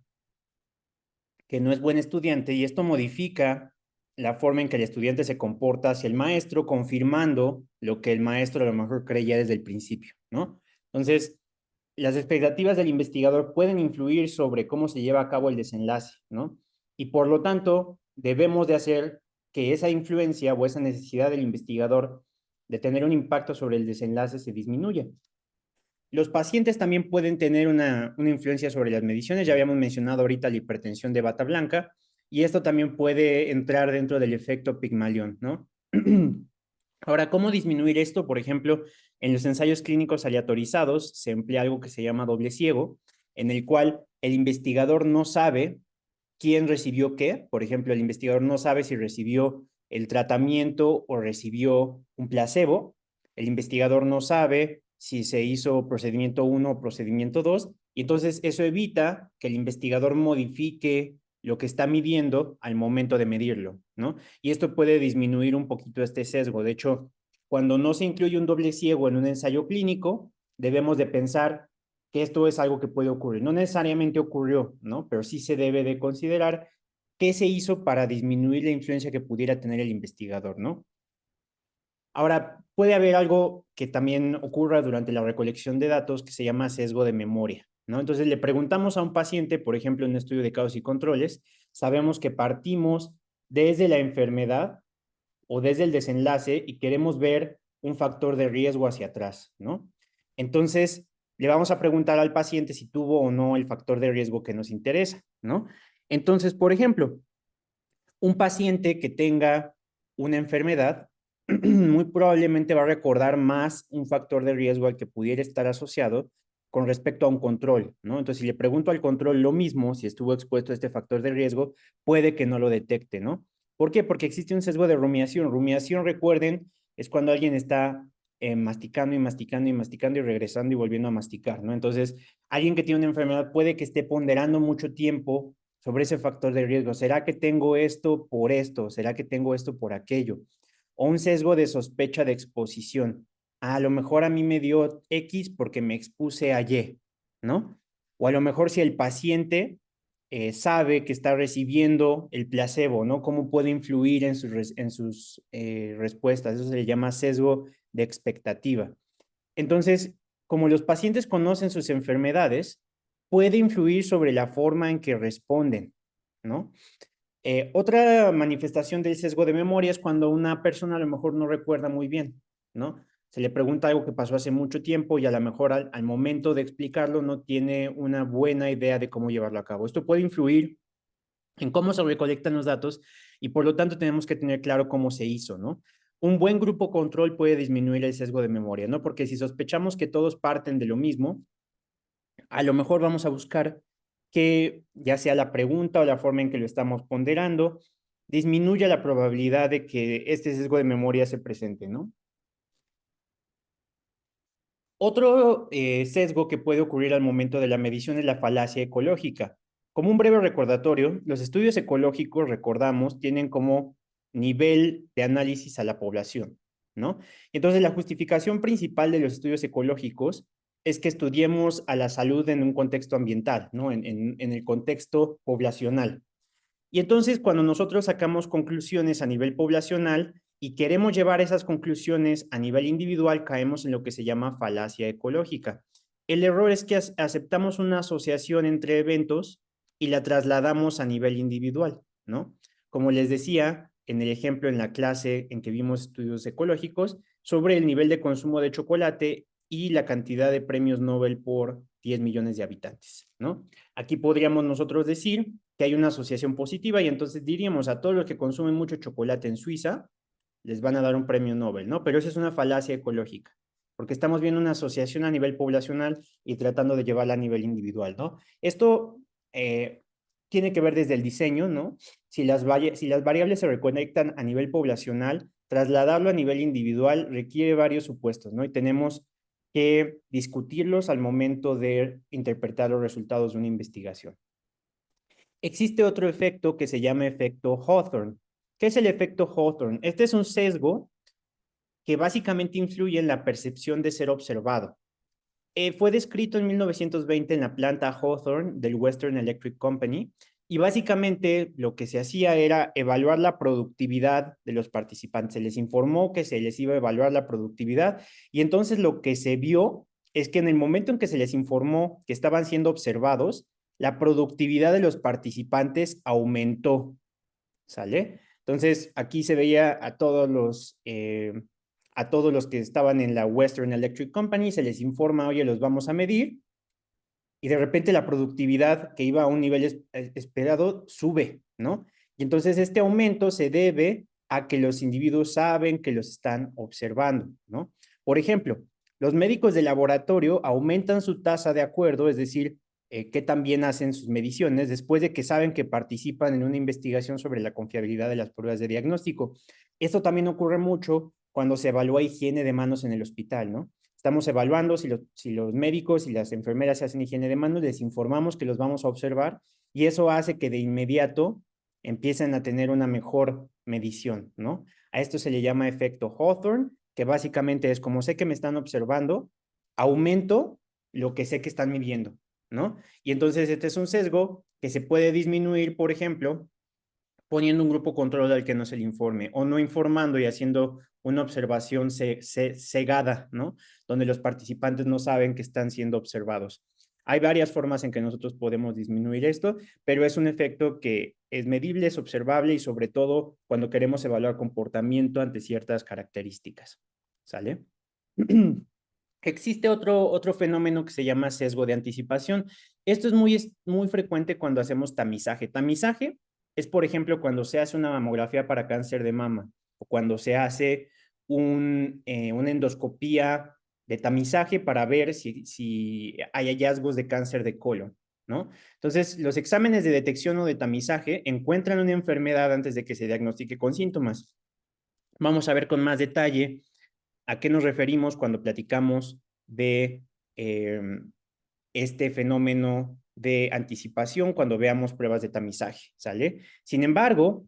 que no es buen estudiante y esto modifica la forma en que el estudiante se comporta hacia el maestro, confirmando lo que el maestro a lo mejor creía desde el principio, ¿no? Entonces, las expectativas del investigador pueden influir sobre cómo se lleva a cabo el desenlace, ¿no? Y por lo tanto, debemos de hacer que esa influencia o esa necesidad del investigador de tener un impacto sobre el desenlace se disminuya. Los pacientes también pueden tener una influencia sobre las mediciones. Ya habíamos mencionado ahorita la hipertensión de bata blanca y esto también puede entrar dentro del efecto Pigmalión, ¿no? Ahora, ¿cómo disminuir esto? Por ejemplo, en los ensayos clínicos aleatorizados se emplea algo que se llama doble ciego, en el cual el investigador no sabe quién recibió qué. Por ejemplo, el investigador no sabe si recibió el tratamiento o recibió un placebo. El investigador no sabe si se hizo procedimiento 1 o procedimiento 2. Y entonces eso evita que el investigador modifique lo que está midiendo al momento de medirlo, ¿no? Y esto puede disminuir un poquito este sesgo. De hecho, cuando no se incluye un doble ciego en un ensayo clínico, debemos de pensar que esto es algo que puede ocurrir. No necesariamente ocurrió, ¿no? Pero sí se debe de considerar qué se hizo para disminuir la influencia que pudiera tener el investigador, ¿no? Ahora, puede haber algo que también ocurra durante la recolección de datos que se llama sesgo de memoria, ¿no? Entonces le preguntamos a un paciente, por ejemplo, en un estudio de casos y controles, sabemos que partimos desde la enfermedad o desde el desenlace y queremos ver un factor de riesgo hacia atrás, ¿no? Entonces, le vamos a preguntar al paciente si tuvo o no el factor de riesgo que nos interesa, ¿no? Entonces, por ejemplo, un paciente que tenga una enfermedad, muy probablemente va a recordar más un factor de riesgo al que pudiera estar asociado con respecto a un control, ¿no? Entonces, si le pregunto al control lo mismo, si estuvo expuesto a este factor de riesgo, puede que no lo detecte, ¿no? ¿Por qué? Porque existe un sesgo de rumiación. Rumiación, recuerden, es cuando alguien está masticando y masticando y masticando y regresando y volviendo a masticar, ¿no? Entonces, alguien que tiene una enfermedad puede que esté ponderando mucho tiempo sobre ese factor de riesgo. ¿Será que tengo esto por esto? ¿Será que tengo esto por aquello? O un sesgo de sospecha de exposición. A lo mejor a mí me dio X porque me expuse a Y, ¿no? O a lo mejor si el paciente sabe que está recibiendo el placebo, ¿no? ¿Cómo puede influir en sus respuestas? Eso se le llama sesgo de expectativa. Entonces, como los pacientes conocen sus enfermedades, puede influir sobre la forma en que responden, ¿no? Otra manifestación del sesgo de memoria es cuando una persona a lo mejor no recuerda muy bien, ¿no? Se le pregunta algo que pasó hace mucho tiempo y a lo mejor al momento de explicarlo no tiene una buena idea de cómo llevarlo a cabo. Esto puede influir en cómo se recolectan los datos y por lo tanto tenemos que tener claro cómo se hizo, ¿no? Un buen grupo control puede disminuir el sesgo de memoria, ¿no? Porque si sospechamos que todos parten de lo mismo, a lo mejor vamos a buscar que ya sea la pregunta o la forma en que lo estamos ponderando, disminuya la probabilidad de que este sesgo de memoria se presente, ¿no? Otro sesgo que puede ocurrir al momento de la medición es la falacia ecológica. Como un breve recordatorio, los estudios ecológicos, recordamos, tienen como nivel de análisis a la población, ¿no? Entonces, la justificación principal de los estudios ecológicos es que estudiemos a la salud en un contexto ambiental, ¿no? En el contexto poblacional. Y entonces, cuando nosotros sacamos conclusiones a nivel poblacional y queremos llevar esas conclusiones a nivel individual, caemos en lo que se llama falacia ecológica. El error es que aceptamos una asociación entre eventos y la trasladamos a nivel individual, ¿no? Como les decía en el ejemplo en la clase en que vimos estudios ecológicos sobre el nivel de consumo de chocolate y la cantidad de premios Nobel por 10 millones de habitantes, ¿no? Aquí podríamos nosotros decir que hay una asociación positiva y entonces diríamos a todos los que consumen mucho chocolate en Suiza, les van a dar un premio Nobel, ¿no? Pero eso es una falacia ecológica, porque estamos viendo una asociación a nivel poblacional y tratando de llevarla a nivel individual, ¿no? Esto tiene que ver desde el diseño, ¿no? Si las variables se reconectan a nivel poblacional, trasladarlo a nivel individual requiere varios supuestos, ¿no? Y tenemos que discutirlos al momento de interpretar los resultados de una investigación. Existe otro efecto que se llama efecto Hawthorne. ¿Qué es el efecto Hawthorne? Este es un sesgo que básicamente influye en la percepción de ser observado. Fue descrito en 1920 en la planta Hawthorne del Western Electric Company y básicamente lo que se hacía era evaluar la productividad de los participantes. Se les informó que se les iba a evaluar la productividad y entonces lo que se vio es que en el momento en que se les informó que estaban siendo observados, la productividad de los participantes aumentó, ¿sale? Entonces aquí se veía a todos los que estaban en la Western Electric Company, se les informa, oye, los vamos a medir, y de repente la productividad que iba a un nivel esperado sube, ¿no? Y entonces este aumento se debe a que los individuos saben que los están observando, ¿no? Por ejemplo, los médicos de laboratorio aumentan su tasa de acuerdo, es decir, qué tan bien hacen sus mediciones después de que saben que participan en una investigación sobre la confiabilidad de las pruebas de diagnóstico. Esto también ocurre mucho cuando se evalúa higiene de manos en el hospital, ¿no? Estamos evaluando si los médicos y las enfermeras hacen higiene de manos, les informamos que los vamos a observar y eso hace que de inmediato empiecen a tener una mejor medición, ¿no? A esto se le llama efecto Hawthorne, que básicamente es como sé que me están observando, aumento lo que sé que están midiendo, ¿no? Y entonces este es un sesgo que se puede disminuir, por ejemplo, poniendo un grupo control al que no se le informe o no informando y haciendo una observación cegada, ¿no? Donde los participantes no saben que están siendo observados. Hay varias formas en que nosotros podemos disminuir esto, pero es un efecto que es medible, es observable y sobre todo cuando queremos evaluar comportamiento ante ciertas características. ¿Sale? Existe otro fenómeno que se llama sesgo de anticipación. Esto es muy frecuente cuando hacemos tamizaje. Tamizaje es, por ejemplo, cuando se hace una mamografía para cáncer de mama o cuando se hace una endoscopía de tamizaje para ver si hay hallazgos de cáncer de colon, ¿no? Entonces, los exámenes de detección o de tamizaje encuentran una enfermedad antes de que se diagnostique con síntomas. Vamos a ver con más detalle a qué nos referimos cuando platicamos de este fenómeno de anticipación cuando veamos pruebas de tamizaje, ¿sale? Sin embargo,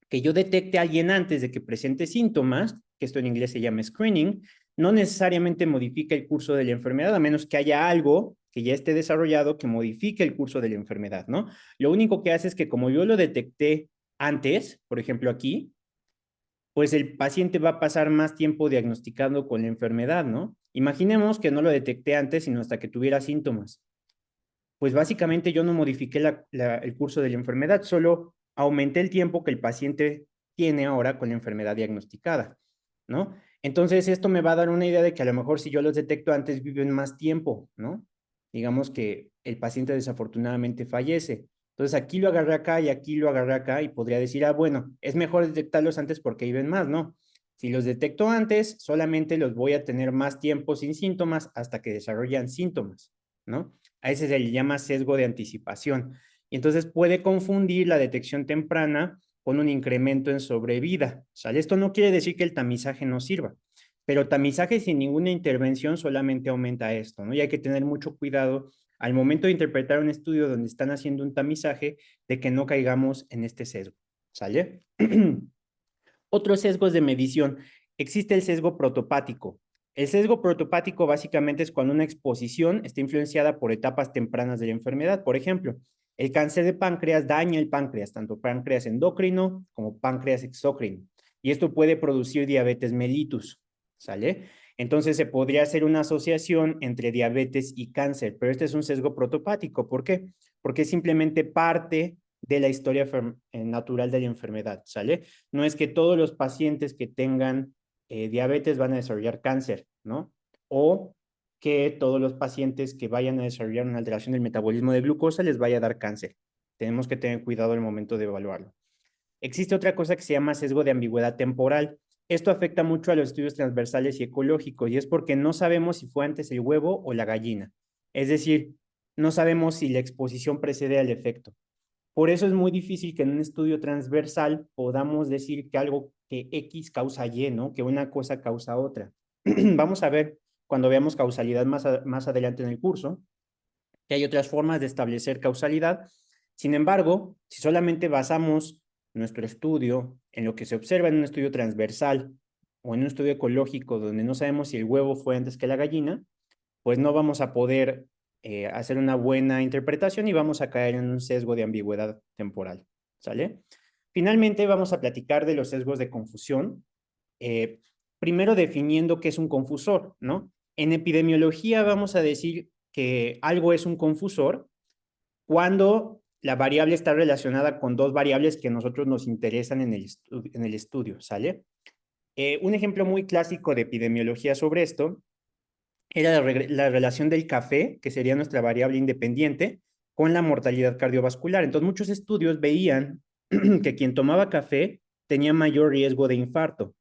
que yo detecte a alguien antes de que presente síntomas, que esto en inglés se llama screening, no necesariamente modifica el curso de la enfermedad, a menos que haya algo que ya esté desarrollado que modifique el curso de la enfermedad, ¿no? Lo único que hace es que como yo lo detecté antes, por ejemplo aquí, pues el paciente va a pasar más tiempo diagnosticando con la enfermedad, ¿no? Imaginemos que no lo detecté antes, sino hasta que tuviera síntomas. Pues básicamente yo no modifiqué el curso de la enfermedad, solo aumenté el tiempo que el paciente tiene ahora con la enfermedad diagnosticada, ¿no? Entonces esto me va a dar una idea de que a lo mejor si yo los detecto antes viven más tiempo, ¿no? Digamos que el paciente desafortunadamente fallece. Entonces aquí lo agarré acá y aquí lo agarré acá y podría decir, ah, bueno, es mejor detectarlos antes porque viven más, ¿no? Si los detecto antes, solamente los voy a tener más tiempo sin síntomas hasta que desarrollan síntomas, ¿no? A ese se le llama sesgo de anticipación. Y entonces puede confundir la detección temprana con un incremento en sobrevida. ¿Sale? Esto no quiere decir que el tamizaje no sirva, pero tamizaje sin ninguna intervención solamente aumenta esto, ¿no? Y hay que tener mucho cuidado al momento de interpretar un estudio donde están haciendo un tamizaje de que no caigamos en este sesgo. ¿Sale? Otros sesgos de medición. Existe el sesgo protopático. El sesgo protopático básicamente es cuando una exposición está influenciada por etapas tempranas de la enfermedad. Por ejemplo, el cáncer de páncreas daña el páncreas, tanto páncreas endocrino como páncreas exócrino. Y esto puede producir diabetes mellitus, ¿sale? Entonces se podría hacer una asociación entre diabetes y cáncer, pero este es un sesgo protopático. ¿Por qué? Porque es simplemente parte de la historia natural de la enfermedad, ¿sale? No es que todos los pacientes que tengan diabetes van a desarrollar cáncer, ¿no? O que todos los pacientes que vayan a desarrollar una alteración del metabolismo de glucosa les vaya a dar cáncer. Tenemos que tener cuidado al momento de evaluarlo. Existe otra cosa que se llama sesgo de ambigüedad temporal. Esto afecta mucho a los estudios transversales y ecológicos y es porque no sabemos si fue antes el huevo o la gallina. Es decir, no sabemos si la exposición precede al efecto. Por eso es muy difícil que en un estudio transversal podamos decir que algo que X causa Y, ¿no? Que una cosa causa otra. Vamos a ver cuando veamos causalidad más adelante en el curso, que hay otras formas de establecer causalidad. Sin embargo, si solamente basamos nuestro estudio en lo que se observa en un estudio transversal o en un estudio ecológico donde no sabemos si el huevo fue antes que la gallina, pues no vamos a poder hacer una buena interpretación y vamos a caer en un sesgo de ambigüedad temporal, ¿sale? Finalmente vamos a platicar de los sesgos de confusión, eh, primero definiendo qué es un confusor, ¿no? En epidemiología vamos a decir que algo es un confusor cuando la variable está relacionada con dos variables que a nosotros nos interesan en el estudio, ¿sale? Un ejemplo muy clásico de epidemiología sobre esto era la relación del café, que sería nuestra variable independiente, con la mortalidad cardiovascular. Entonces, muchos estudios veían que quien tomaba café tenía mayor riesgo de infarto,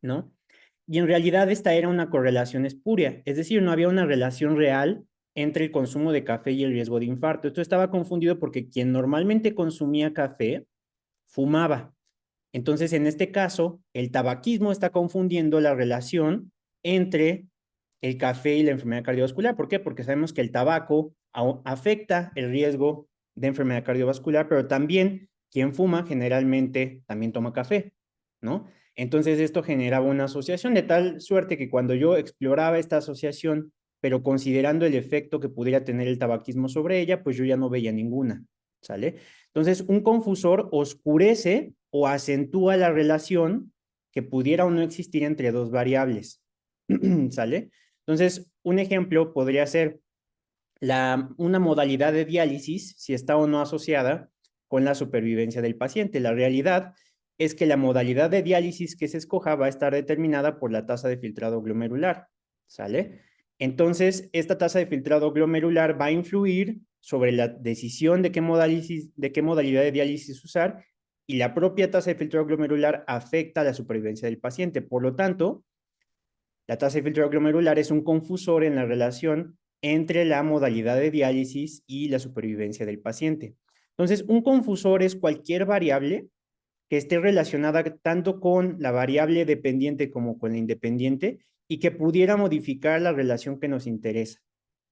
¿no? Y en realidad esta era una correlación espuria, es decir, no había una relación real entre el consumo de café y el riesgo de infarto. Esto estaba confundido porque quien normalmente consumía café fumaba. Entonces, en este caso, el tabaquismo está confundiendo la relación entre el café y la enfermedad cardiovascular. ¿Por qué? Porque sabemos que el tabaco afecta el riesgo de enfermedad cardiovascular, pero también quien fuma generalmente también toma café, ¿no? Entonces esto generaba una asociación de tal suerte que cuando yo exploraba esta asociación, pero considerando el efecto que pudiera tener el tabaquismo sobre ella, pues yo ya no veía ninguna, ¿sale? Entonces un confusor oscurece o acentúa la relación que pudiera o no existir entre dos variables, ¿sale? Entonces, un ejemplo podría ser una modalidad de diálisis, si está o no asociada con la supervivencia del paciente. La realidad es que la modalidad de diálisis que se escoja va a estar determinada por la tasa de filtrado glomerular, ¿sale? Entonces, esta tasa de filtrado glomerular va a influir sobre la decisión de qué modalidad de diálisis usar, y la propia tasa de filtrado glomerular afecta a la supervivencia del paciente. Por lo tanto, la tasa de filtrado glomerular es un confusor en la relación entre la modalidad de diálisis y la supervivencia del paciente. Entonces, un confusor es cualquier variable que esté relacionada tanto con la variable dependiente como con la independiente y que pudiera modificar la relación que nos interesa,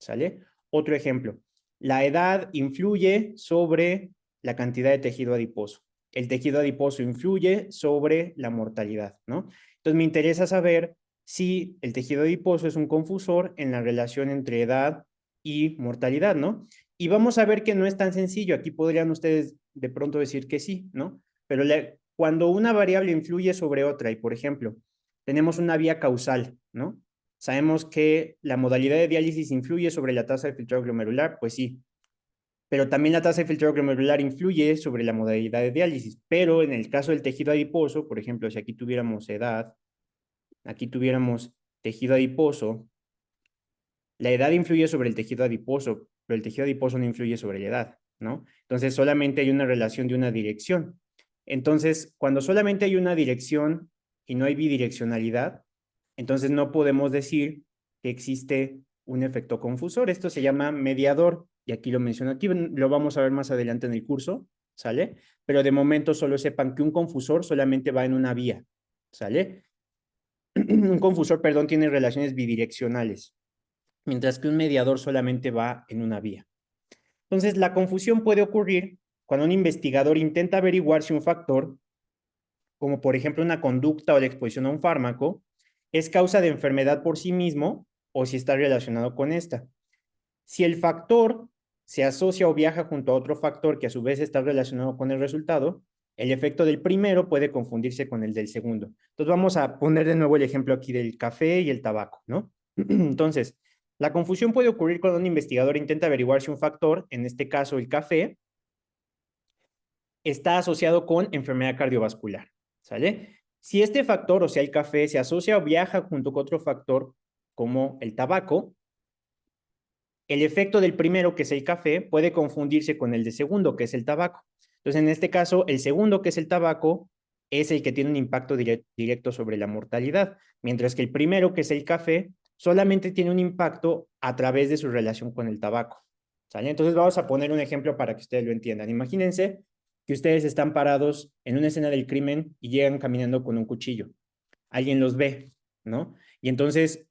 ¿sale? Otro ejemplo, la edad influye sobre la cantidad de tejido adiposo. El tejido adiposo influye sobre la mortalidad, ¿no? Entonces me interesa saber si el tejido adiposo es un confusor en la relación entre edad y mortalidad, ¿no? Y vamos a ver que no es tan sencillo. Aquí podrían ustedes de pronto decir que sí, ¿no? Pero cuando una variable influye sobre otra y, por ejemplo, tenemos una vía causal, ¿no? Sabemos que la modalidad de diálisis influye sobre la tasa de filtrado glomerular, pues sí, pero también la tasa de filtrado glomerular influye sobre la modalidad de diálisis, pero en el caso del tejido adiposo, por ejemplo, si aquí tuviéramos edad, aquí tuviéramos tejido adiposo, la edad influye sobre el tejido adiposo, pero el tejido adiposo no influye sobre la edad, ¿no? Entonces solamente hay una relación de una dirección. Entonces, cuando solamente hay una dirección y no hay bidireccionalidad, entonces no podemos decir que existe un efecto confusor. Esto se llama mediador, y aquí lo menciono, aquí lo vamos a ver más adelante en el curso, ¿sale? Pero de momento solo sepan que un confusor solamente va en una vía, ¿sale? Un confusor, perdón, tiene relaciones bidireccionales, mientras que un mediador solamente va en una vía. Entonces, la confusión puede ocurrir cuando un investigador intenta averiguar si un factor, como por ejemplo una conducta o la exposición a un fármaco, es causa de enfermedad por sí mismo o si está relacionado con esta. Si el factor se asocia o viaja junto a otro factor que a su vez está relacionado con el resultado, el efecto del primero puede confundirse con el del segundo. Entonces vamos a poner de nuevo el ejemplo aquí del café y el tabaco, ¿no? Entonces, la confusión puede ocurrir cuando un investigador intenta averiguar si un factor, en este caso el café, está asociado con enfermedad cardiovascular, ¿sale? Si este factor, o sea, el café, se asocia o viaja junto con otro factor como el tabaco, el efecto del primero, que es el café, puede confundirse con el de segundo, que es el tabaco. Entonces, en este caso, el segundo, que es el tabaco, es el que tiene un impacto directo sobre la mortalidad, mientras que el primero, que es el café, solamente tiene un impacto a través de su relación con el tabaco. ¿Sale? Entonces, vamos a poner un ejemplo para que ustedes lo entiendan. Imagínense que ustedes están parados en una escena del crimen y llegan caminando con un cuchillo. Alguien los ve, ¿no? Y entonces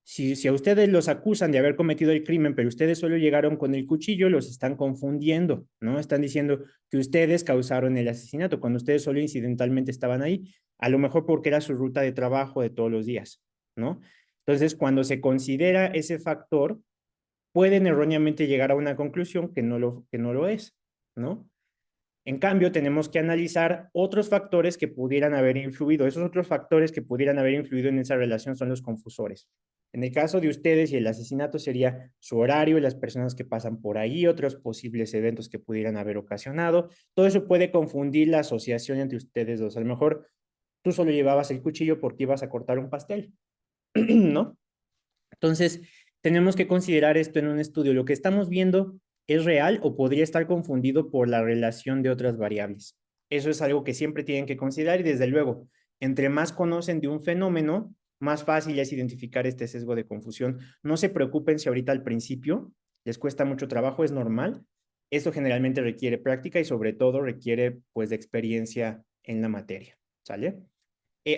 si a ustedes los acusan de haber cometido el crimen, pero ustedes solo llegaron con el cuchillo, los están confundiendo, ¿no? Están diciendo que ustedes causaron el asesinato cuando ustedes solo incidentalmente estaban ahí, a lo mejor porque era su ruta de trabajo de todos los días, ¿no? Entonces, cuando se considera ese factor, pueden erróneamente llegar a una conclusión que no lo es, ¿no? En cambio, tenemos que analizar otros factores que pudieran haber influido. Esos otros factores que pudieran haber influido en esa relación son los confusores. En el caso de ustedes y el asesinato sería su horario, las personas que pasan por ahí, otros posibles eventos que pudieran haber ocasionado. Todo eso puede confundir la asociación entre ustedes dos. A lo mejor tú solo llevabas el cuchillo porque ibas a cortar un pastel, ¿no? Entonces, tenemos que considerar esto en un estudio. Lo que estamos viendo es real o podría estar confundido por la relación de otras variables. Eso es algo que siempre tienen que considerar y desde luego, entre más conocen de un fenómeno, más fácil es identificar este sesgo de confusión. No se preocupen si ahorita al principio les cuesta mucho trabajo, es normal. Esto generalmente requiere práctica y sobre todo requiere pues de experiencia en la materia, ¿sale?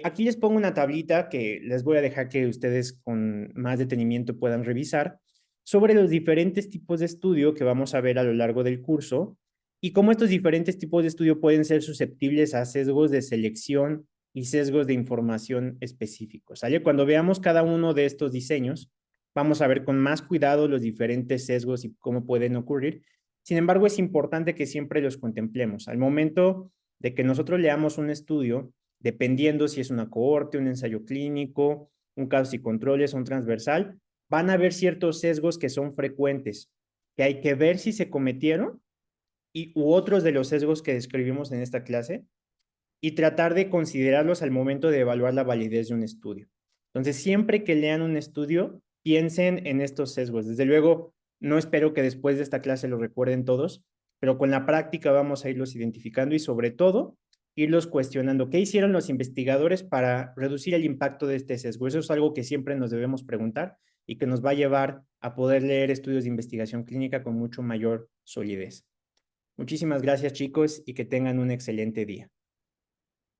Aquí les pongo una tablita que les voy a dejar que ustedes con más detenimiento puedan revisar sobre los diferentes tipos de estudio que vamos a ver a lo largo del curso y cómo estos diferentes tipos de estudio pueden ser susceptibles a sesgos de selección y sesgos de información específicos, ¿sale? Cuando veamos cada uno de estos diseños, vamos a ver con más cuidado los diferentes sesgos y cómo pueden ocurrir. Sin embargo, es importante que siempre los contemplemos. Al momento de que nosotros leamos un estudio, dependiendo si es una cohorte, un ensayo clínico, un casos y controles, un transversal, van a haber ciertos sesgos que son frecuentes, que hay que ver si se cometieron u otros de los sesgos que describimos en esta clase y tratar de considerarlos al momento de evaluar la validez de un estudio. Entonces, siempre que lean un estudio, piensen en estos sesgos. Desde luego, no espero que después de esta clase lo recuerden todos, pero con la práctica vamos a irlos identificando y sobre todo irlos cuestionando. ¿Qué hicieron los investigadores para reducir el impacto de este sesgo? Eso es algo que siempre nos debemos preguntar y que nos va a llevar a poder leer estudios de investigación clínica con mucho mayor solidez. Muchísimas gracias, chicos, y que tengan un excelente día.